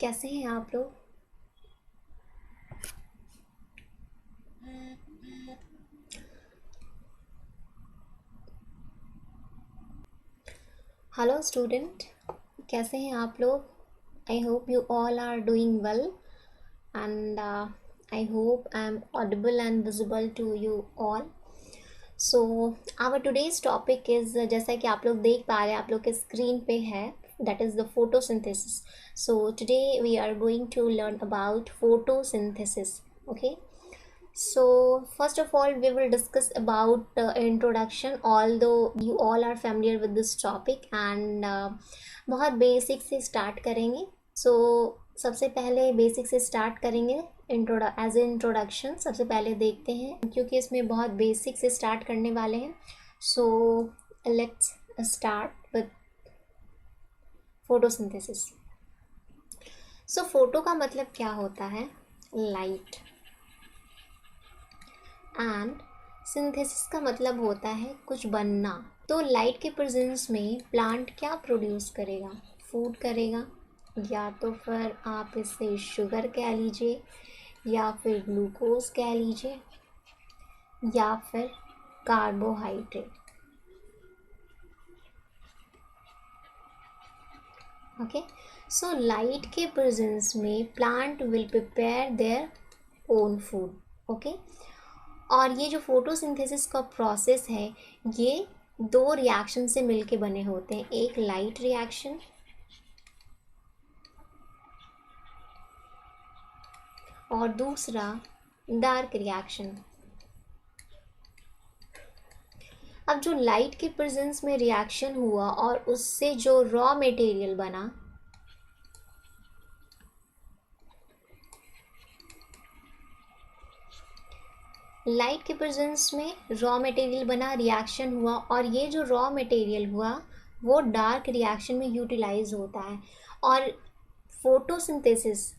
कैसे हैं आप लोग। हेलो स्टूडेंट, कैसे हैं आप लोग। I hope you all are doing well and I hope I am audible and visible to you all. So our today's topic is, जैसा कि आप लोग देख पा रहे हैं, आप लोग के स्क्रीन पे है, that is the photosynthesis. So today we are going to learn about photosynthesis. Okay, so first of all we will discuss about introduction, although you all are familiar with this topic and बहुत basic से start करेंगे. सो सबसे पहले basic से start करेंगे. As a introduction सबसे पहले देखते हैं, क्योंकि इसमें बहुत बेसिक से स्टार्ट करने वाले हैं. So let's start with photosynthesis. So photo का मतलब क्या होता है? लाइट. एंड सिंथेसिस का मतलब होता है कुछ बनना. तो लाइट के प्रेजेंस में प्लांट क्या प्रोड्यूस करेगा? फूड करेगा, या तो फिर आप इसे शुगर कह लीजिए, या फिर ग्लूकोज कह लीजिए, या फिर कार्बोहाइड्रेट. ओके, सो लाइट के प्रेजेंस में plant will prepare their own food. Okay, और ये जो फोटोसिंथेसिस का प्रोसेस है, ये दो रिएक्शन से मिलके बने होते हैं. एक लाइट रिएक्शन और दूसरा डार्क रिएक्शन. अब जो लाइट के प्रेजेंस में रिएक्शन हुआ और उससे जो रॉ मटेरियल बना, लाइट के प्रेजेंस में रॉ मटेरियल बना, रिएक्शन हुआ, और ये जो रॉ मटेरियल हुआ वो डार्क रिएक्शन में यूटिलाइज होता है. और फोटोसिंथेसिस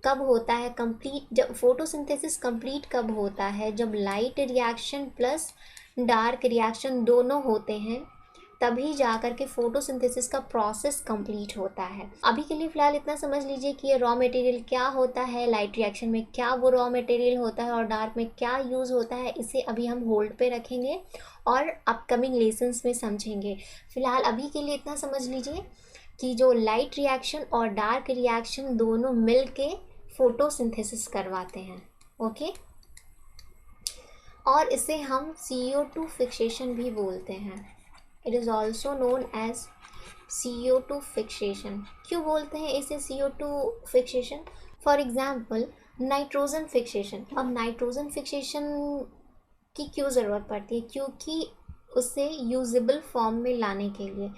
कब होता है कंप्लीट? जब फोटोसिंथेसिस कंप्लीट कब होता है? जब light reaction plus dark reaction दोनों होते हैं, तभी जा कर के फोटोसिंथेसिस का प्रोसेस कंप्लीट होता है. अभी के लिए फ़िलहाल इतना समझ लीजिए कि ये रॉ मटेरियल क्या होता है, लाइट रिएक्शन में क्या वो रॉ मटेरियल होता है और डार्क में क्या यूज़ होता है. इसे अभी हम होल्ड पे रखेंगे और अपकमिंग लेसन्स में समझेंगे. फ़िलहाल अभी के लिए इतना समझ लीजिए कि जो लाइट रिएक्शन और डार्क रिएक्शन दोनों मिल के फोटोसिंथेसिस करवाते हैं. ओके, और इसे हम CO2 फिक्सेशन भी बोलते हैं. It is also known as CO2 fixation. क्यों बोलते हैं इसे CO2 fixation? For example nitrogen fixation. अब नाइट्रोजन फिक्सेशन की क्यों ज़रूरत पड़ती है? क्योंकि उसे यूजेबल फॉर्म में लाने के लिए.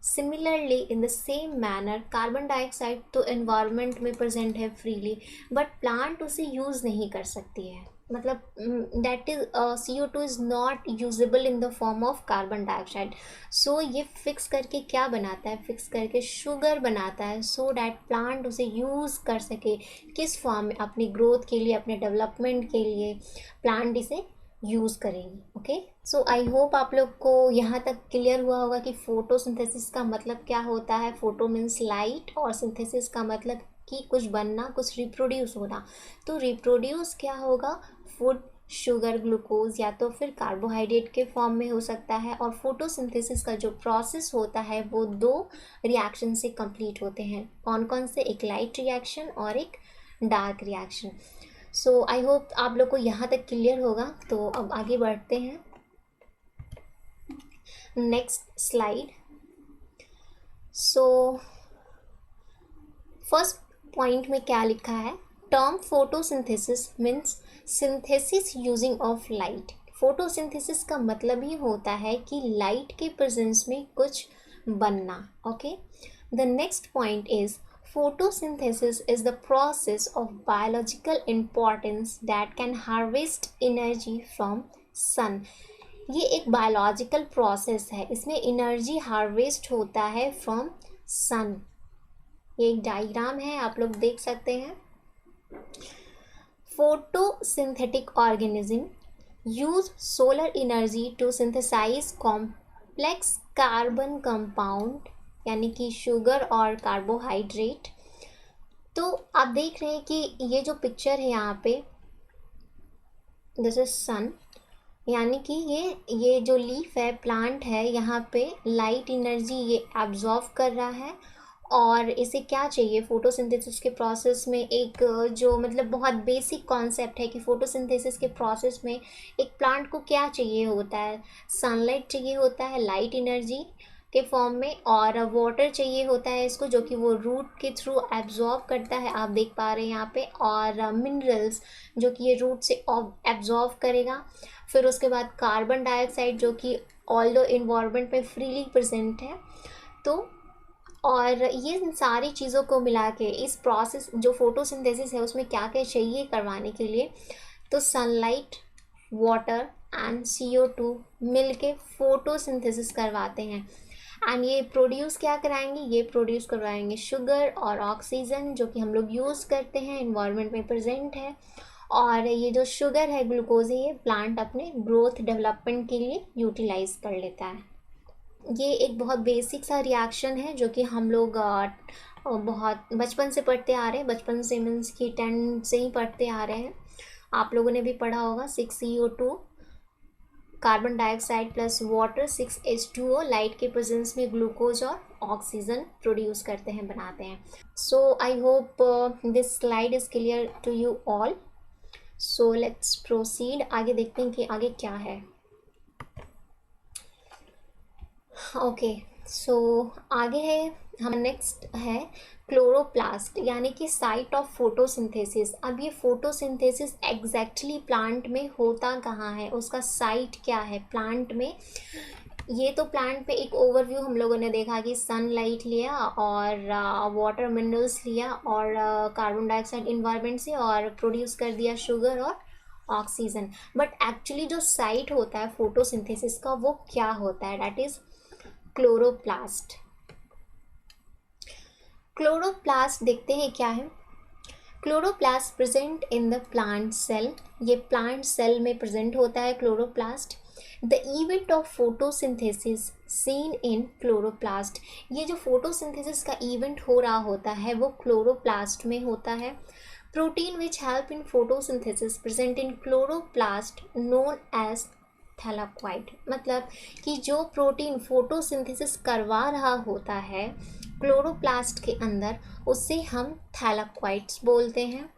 Similarly in the same manner carbon dioxide तो एनवायरनमेंट में प्रेजेंट है फ्रीली, बट प्लांट उसे यूज़ नहीं कर सकती है. मतलब that is CO2 is not usable in the form of carbon dioxide. So ये फिक्स करके क्या बनाता है? फिक्स करके शुगर बनाता है, सो डैट प्लांट उसे यूज़ कर सके. किस फॉर्म में? अपनी ग्रोथ के लिए, अपने डेवलपमेंट के लिए प्लांट इसे यूज़ करेंगे. ओके, सो आई होप आप लोग को यहाँ तक क्लियर हुआ होगा कि फोटोसिंथेसिस का मतलब क्या होता है. फोटो मीन्स लाइट और सिंथेसिस का मतलब कि कुछ बनना, कुछ रिप्रोड्यूस होना. तो रिप्रोड्यूस क्या होगा? फूड, शुगर, ग्लूकोज, या तो फिर कार्बोहाइड्रेट के फॉर्म में हो सकता है. और फोटोसिंथेसिस का जो प्रोसेस होता है वो दो रिएक्शन से कंप्लीट होते हैं. कौन कौन से? एक लाइट रिएक्शन और एक dark reaction. So I hope आप लोग को यहाँ तक क्लियर होगा. तो अब आगे बढ़ते हैं. Next slide. So first point में क्या लिखा है? Term photosynthesis means synthesis using of light. Photosynthesis का मतलब ही होता है कि लाइट के प्रेजेंस में कुछ बनना. Okay, the next point is photosynthesis is the process of biological importance that can harvest energy from sun. ये एक बायोलॉजिकल प्रोसेस है, इसमें एनर्जी हार्वेस्ट होता है फ्रॉम सन. ये एक डायग्राम है, आप लोग देख सकते हैं. Photosynthetic organism use solar energy to synthesise complex carbon compound, यानी कि शुगर और कार्बोहाइड्रेट. तो आप देख रहे हैं कि ये जो पिक्चर है यहाँ पे, दिस इज सन, यानी कि ये जो लीफ है, प्लांट है, यहाँ पे लाइट एनर्जी ये एब्जॉर्व कर रहा है। और इसे क्या चाहिए फोटोसिंथेसिस के प्रोसेस में, एक जो मतलब बहुत बेसिक कॉन्सेप्ट है कि फोटोसिंथेसिस के प्रोसेस में एक प्लांट को क्या चाहिए होता है, सनलाइट चाहिए होता है लाइट एनर्जी के फॉर्म में, और वाटर चाहिए होता है इसको, जो कि वो रूट के थ्रू एब्जॉर्ब करता है, आप देख पा रहे हैं यहाँ पे, और मिनरल्स जो कि ये रूट से एब्जॉर्ब करेगा। फिर उसके बाद कार्बन डाइऑक्साइड जो कि ऑल्दो इन्वायरमेंट में फ्रीली प्रेजेंट है। तो और ये इन सारी चीज़ों को मिला के इस प्रोसेस जो फोटोसिंथेसिस है उसमें क्या क्या चाहिए करवाने के लिए, तो सनलाइट, वाटर एंड CO2 मिल के फोटोसिंथेसिस करवाते हैं। एंड ये प्रोड्यूस क्या कराएंगे, ये प्रोड्यूस करवाएंगे शुगर और ऑक्सीजन, जो कि हम लोग यूज़ करते हैं, इन्वायरमेंट में प्रेजेंट है। और ये जो शुगर है, ग्लूकोज है, ये प्लांट अपने ग्रोथ डेवलपमेंट के लिए यूटिलाइज कर लेता है। ये एक बहुत बेसिक सा रिएक्शन है जो कि हम लोग बहुत बचपन से पढ़ते आ रहे हैं, बचपन से मीन्स कि 10 से ही पढ़ते आ रहे हैं। आप लोगों ने भी पढ़ा होगा 6CO2 carbon dioxide plus water 6H2O light के प्रेजेंस में ग्लूकोज और ऑक्सीजन प्रोड्यूस करते हैं, बनाते हैं। So I hope this slide is clear to you all. So let's proceed, आगे देखते हैं कि आगे क्या है। ओके, सो आगे है हम नेक्स्ट है क्लोरोप्लास्ट, यानी कि साइट ऑफ फोटोसिंथेसिस। अब ये फोटोसिंथेसिस एग्जैक्टली प्लांट में होता कहाँ है, उसका साइट क्या है प्लांट में। ये तो प्लांट पे एक ओवरव्यू हम लोगों ने देखा कि सनलाइट लिया और वाटर मिनरल्स लिया और कार्बन डाइऑक्साइड इन्वायरमेंट से और प्रोड्यूस कर दिया शुगर और ऑक्सीजन। बट एक्चुअली जो साइट होता है फोटोसिंथेसिस का वो क्या होता है, दैट इज़ क्लोरोप्लास्ट। क्लोरोप्लास्ट देखते हैं क्या है। Chloroplast present in the plant cell, ये प्लांट सेल में प्रेजेंट होता है chloroplast. The event of photosynthesis seen in chloroplast, ये जो फोटोसिंथेसिस का इवेंट हो रहा होता है वो क्लोरोप्लास्ट में होता है। Protein which help in photosynthesis present in chloroplast known as thylakoid, मतलब कि जो प्रोटीन फोटोसिंथेसिस करवा रहा होता है क्लोरोप्लास्ट के अंदर, उससे हम थैलाक्वाइड्स बोलते हैं।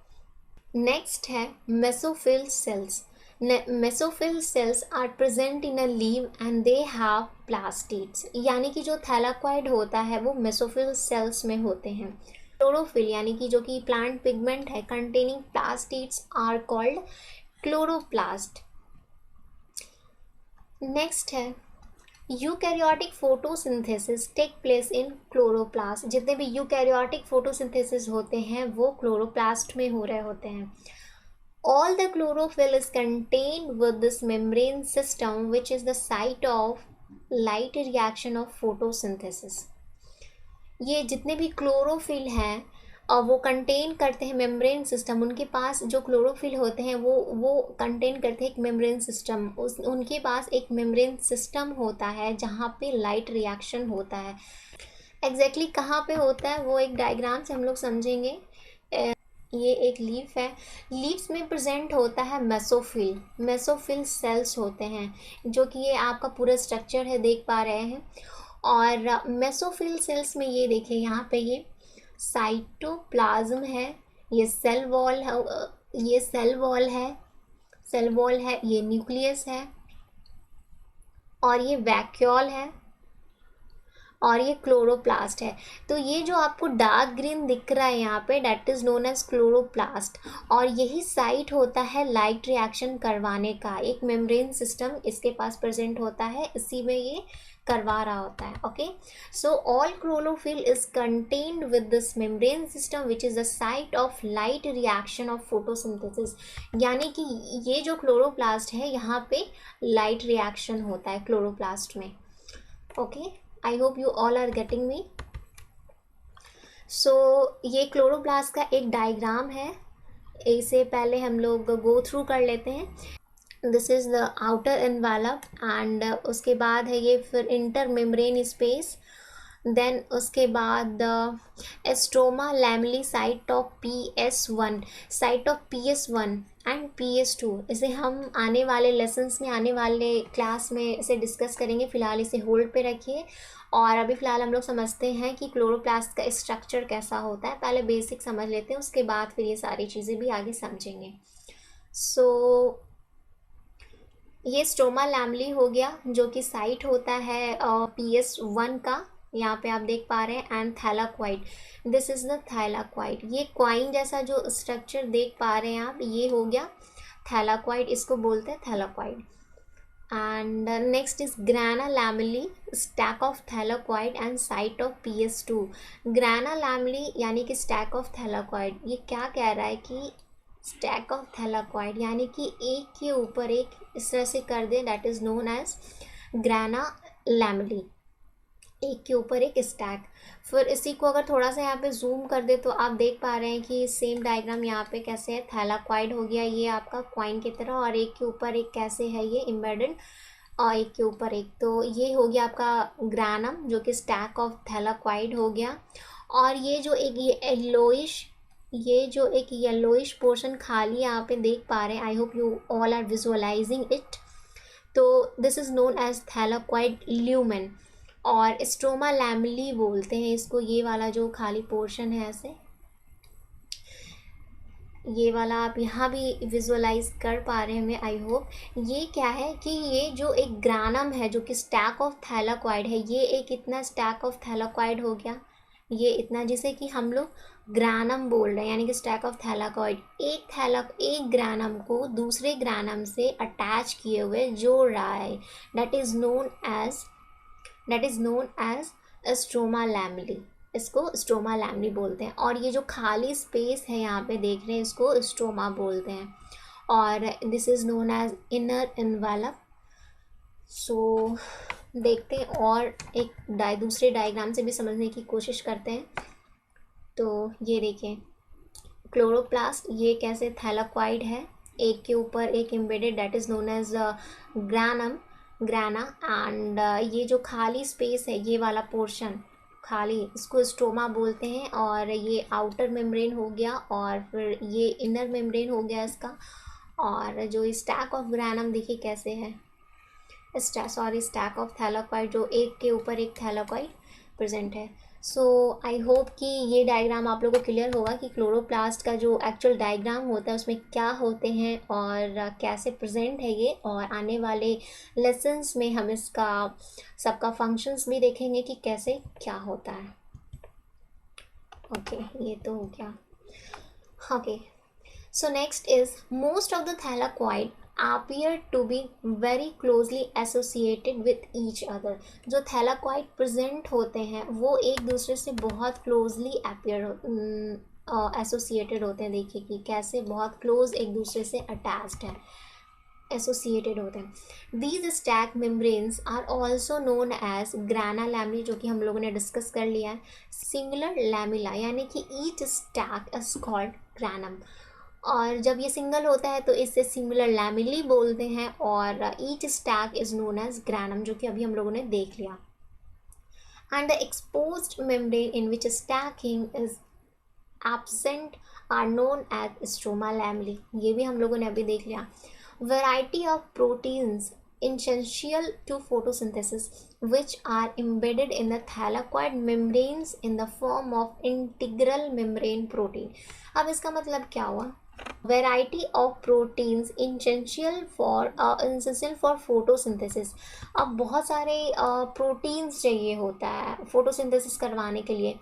नेक्स्ट है mesophyll cells. Mesophyll cells are present in a leave and they have plastids, यानी कि जो थैलाक्वाइड होता है वो मेसोफिल सेल्स में होते हैं। क्लोरोफिल यानी कि जो कि प्लांट पिगमेंट है containing plastids are called chloroplast. Next है eukaryotic photosynthesis take place in chloroplast, जितने भी यूकैरियोटिक फोटोसिंथेसिस होते हैं वो क्लोरोप्लास्ट में हो रहे होते हैं। All the chlorophyll is contained with this membrane system which is the site of light reaction of photosynthesis. ये जितने भी क्लोरोफिल हैं और वो कंटेन करते हैं मेम्ब्रेन सिस्टम, उनके पास जो क्लोरोफिल होते हैं वो कंटेन करते हैं एक मेम्ब्रेन सिस्टम, उनके पास एक मेम्ब्रेन सिस्टम होता है जहाँ पे लाइट रिएक्शन होता है। एग्जैक्टली कहाँ पे होता है वो एक डायग्राम से हम लोग समझेंगे। ये एक लीफ है, लीव्स में प्रेजेंट होता है मेसोफिल, मेसोफिल सेल्स होते हैं, जो कि ये आपका पूरा स्ट्रक्चर है देख पा रहे हैं। और मेसोफिल सेल्स में ये देखिए यहाँ पे ये साइटोप्लाज्म है, ये सेल वॉल है, ये सेल वॉल है, सेल वॉल है, ये न्यूक्लियस है और ये वैक्यूल है और ये क्लोरोप्लास्ट है। तो ये जो आपको डार्क ग्रीन दिख रहा है यहाँ पे that is known as chloroplast, और यही साइट होता है लाइट रिएक्शन करवाने का। एक मेम्ब्रेन सिस्टम इसके पास प्रेजेंट होता है, इसी में ये करवा रहा होता है। Okay, so all chlorophyll is contained with this membrane system which is the site of light reaction of photosynthesis, यानी कि ये जो क्लोरोप्लास्ट है यहाँ पे लाइट रिएक्शन होता है क्लोरोप्लास्ट में। Okay, I hope you all are getting me. So ये क्लोरोप्लास्ट का एक डायग्राम है, इसे पहले हम लोग गो थ्रू कर लेते हैं। This is the outer envelope and उसके बाद है ये फिर इंटर मेम्ब्रेन स्पेस, देन उसके बाद stroma lamellae site of PS1, site of PS1 and PS2। इसे हम आने वाले लेसन्स में, आने वाले क्लास में इसे डिस्कस करेंगे। फ़िलहाल इसे होल्ड पे रखिए। और अभी फ़िलहाल हम लोग समझते हैं कि क्लोरोप्लास्ट का स्ट्रक्चर कैसा होता है। पहले बेसिक समझ लेते हैं, उसके बाद फिर ये सारी चीज़ें भी आगे समझेंगे। सो ये स्ट्रोमा लैमली हो गया, जो कि साइट होता है PS1 का, यहाँ पे आप देख पा रहे हैं। And thylakoid, this is the thylakoid. ये क्वाइन जैसा जो स्ट्रक्चर देख पा रहे हैं आप, ये हो गया थैलाक्वाइड, इसको बोलते हैं thylakoid. And next is ग्राना lamellae, stack of thylakoid and site of PS2। ग्राना lamellae यानी कि स्टैक ऑफ थैलाक्वाइड, ये क्या कह रहा है कि स्टैक ऑफ थैलाक्वाइड यानी कि एक के ऊपर एक इस तरह से कर दे, that is known as grana lamellae, एक के ऊपर एक स्टैक। फिर इसी को अगर थोड़ा सा यहाँ पे जूम कर दे तो आप देख पा रहे हैं कि सेम डायग्राम यहाँ पे कैसे है। थैलाक्वाइड हो गया ये आपका क्वाइन की तरह, और एक के ऊपर एक कैसे है ये एम्बेडेड, और एक के ऊपर एक। तो ये हो गया आपका ग्रानम, जो कि स्टैक ऑफ थैलाक्वाइड हो गया। और ये जो एक येलोइश पोर्शन खाली यहाँ पे देख पा रहे हैं, I hope you all are visualizing it. तो this is known as thylakoid lumen, और स्ट्रोमा लैमली बोलते हैं इसको। ये वाला जो खाली पोर्शन है ऐसे, ये वाला आप यहाँ भी विजुअलाइज कर पा रहे हैं, आई होप। ये क्या है कि ये जो एक ग्रानम है, जो कि स्टैक ऑफ थैलाक्वाइड है, ये एक इतना स्टैक ऑफ थैलाक्वाइड हो गया, ये इतना, जिसे कि हम लोग ग्रानम बोल रहे हैं, यानी कि स्टैक ऑफ थैलाक्वाइड। एक ग्रानम को दूसरे ग्रानम से अटैच किए हुए जोड़ रहा है, that is known as stroma lamellae. इसको स्ट्रोमा लैमली बोलते हैं। और ये जो खाली स्पेस है यहाँ पे देख रहे हैं, इसको स्ट्रोमा बोलते हैं। और this is known as inner envelope. So देखते हैं और एक दूसरे डायग्राम से भी समझने की कोशिश करते हैं। तो ये देखिए क्लोरोप्लास्ट, ये कैसे थैलाक्वाइड है, एक के ऊपर एक embedded, that is known as grana. And ये जो खाली स्पेस है, ये वाला पोर्शन खाली, इसको स्ट्रोमा बोलते हैं। और ये आउटर मेम्ब्रेन हो गया, और फिर ये इनर मेम्ब्रेन हो गया इसका। और जो स्टैक ऑफ ग्रानम देखिए कैसे है, स्टैक ऑफ थैलाक्वाइड, जो एक के ऊपर एक थैलाक्वाइड प्रेजेंट है। सो आई होप कि ये डायग्राम आप लोगों को क्लियर होगा कि क्लोरोप्लास्ट का जो एक्चुअल डायग्राम होता है उसमें क्या होते हैं और कैसे प्रेजेंट है ये। और आने वाले लेसन्स में हम इसका सबका फंक्शंस भी देखेंगे कि कैसे क्या होता है। ओके, ये तो हो गया। Okay, so next is most of the thylakoid appear to be very closely associated with each other। जो थैलाक्वाइड प्रेजेंट होते हैं वो एक दूसरे से बहुत क्लोजली एसोसिएटेड होते हैं। देखिए कि कैसे बहुत क्लोज एक दूसरे से अटैच्ड है, एसोसिएटेड होते हैं। These stack membranes are also known as grana lamellae, जो कि हम लोगों ने डिस्कस कर लिया है। सिंगुलर लैमिला यानी कि ईच स्टैक इज कॉल्ड ग्रानम। और जब ये सिंगल होता है तो इसे सिंगुलर लैमिली बोलते हैं। और each stack is known as granum, जो कि अभी हम लोगों ने देख लिया। And the exposed membrane in which stacking is absent are known as stroma lamellae, ये भी हम लोगों ने अभी देख लिया। Variety of proteins essential to photosynthesis which are embedded in the thylakoid membranes in the form of integral membrane protein। अब इसका मतलब क्या हुआ? Variety of proteins essential for photosynthesis। अब बहुत सारे प्रोटीन्स चाहिए होता है फोटोसिंथेसिस करवाने के लिए।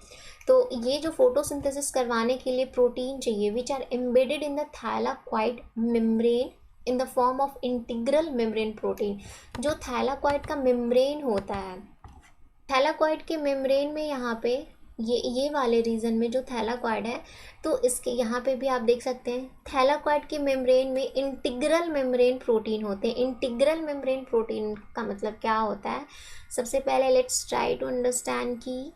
तो ये जो फोटोसिंथेसिस करवाने के लिए प्रोटीन चाहिए which are embedded in the thylakoid membrane in the form of integral membrane protein. जो थैलाक्वाइड का मेम्ब्रेन होता है, थैलाक्वाइड के मेम्ब्रेन में यहाँ पे ये वाले रीजन में जो थैलाक्वाइड है, तो इसके यहाँ पे भी आप देख सकते हैं थैलाक्वाइड के मेम्ब्रेन में इंटीग्रल मेम्ब्रेन प्रोटीन होते हैं। इंटीग्रल मेम्ब्रेन प्रोटीन का मतलब क्या होता है? सबसे पहले लेट्स ट्राई टू अंडरस्टैंड कि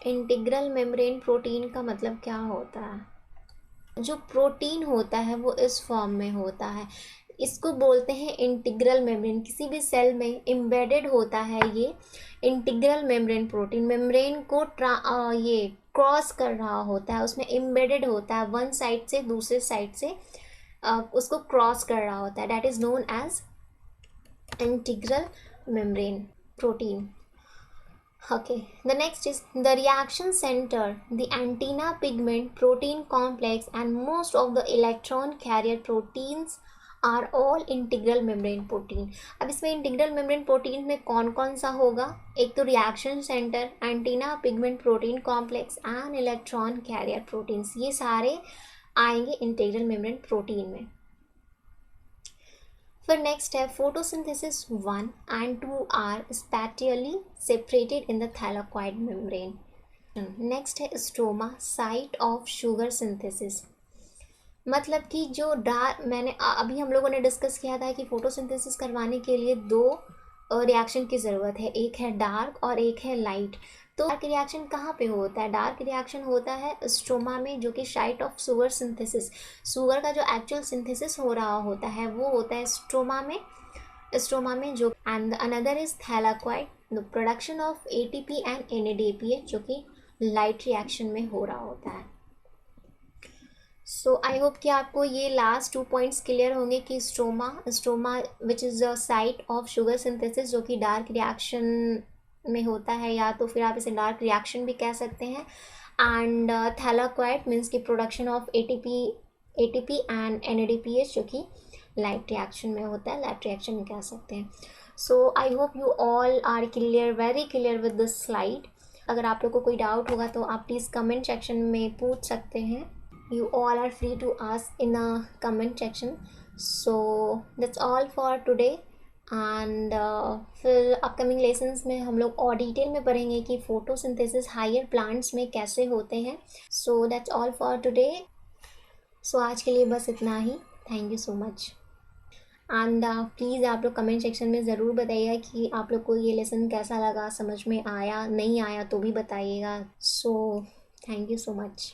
इंटीग्रल मेम्ब्रेन प्रोटीन का मतलब क्या होता है। जो प्रोटीन होता है वो इस फॉर्म में होता है। इसको बोलते हैं इंटीग्रल मेम्ब्रेन। किसी भी सेल में एम्बेडेड होता है ये इंटीग्रल मेम्ब्रेन प्रोटीन। मेम्ब्रेन को ये क्रॉस कर रहा होता है, उसमें एम्बेडेड होता है, वन साइड से दूसरे साइड से उसको क्रॉस कर रहा होता है। That is known as integral membrane protein. Okay, the next is the reaction center, the antenna pigment protein complex, and most of the electron carrier proteins are all integral membrane protein. अब इसमें integral membrane protein में कौन कौन सा होगा? एक तो reaction centre, antenna pigment protein complex and electron carrier proteins, ये सारे आएंगे इंटीग्रल मेम्ब्रेन प्रोटीन में. फिर नेक्स्ट है photosynthesis 1 and 2 are spatially separated in the thylakoid membrane. Next है stroma, site of sugar synthesis. मतलब कि जो मैंने अभी हम लोगों ने डिस्कस किया था कि फोटोसिंथेसिस करवाने के लिए दो रिएक्शन की ज़रूरत है, एक है डार्क और एक है लाइट. तो डार्क रिएक्शन कहाँ पे होता है? डार्क रिएक्शन होता है स्ट्रोमा में, जो कि site of sugar synthesis. Sugar का जो एक्चुअल सिंथेसिस हो रहा होता है वो होता है स्ट्रोमा में जो. And another is thylakoid, the production of ATP and NADPH, जो कि लाइट रिएक्शन में हो रहा होता है. सो आई होप कि आपको ये लास्ट 2 पॉइंट्स क्लियर होंगे कि stroma which is the site of sugar synthesis, जो कि डार्क रिएक्शन में होता है, या तो फिर आप इसे डार्क रिएक्शन भी कह सकते हैं. एंड थैलाकॉइड मीन्स की production of ATP and NADPH, जो कि लाइट रिएक्शन में होता है, लाइट रिएक्शन में कह सकते हैं. So I hope you all are clear, very clear with this slide. अगर आप लोग को कोई डाउट होगा तो आप प्लीज़ कमेंट सेक्शन में पूछ सकते हैं. You all are free to ask in a comment section. So that's all for today. And फिर अपकमिंग लेसन्स में हम लोग और डिटेल में पढ़ेंगे कि फोटोसिंथेसिस हायर प्लांट्स में कैसे होते हैं. So that's all for today. So आज के लिए बस इतना ही. Thank you so much. And please आप लोग कमेंट सेक्शन में ज़रूर बताइएगा कि आप लोग को ये लेसन कैसा लगा, समझ में आया, नहीं आया तो भी बताइएगा. So thank you so much.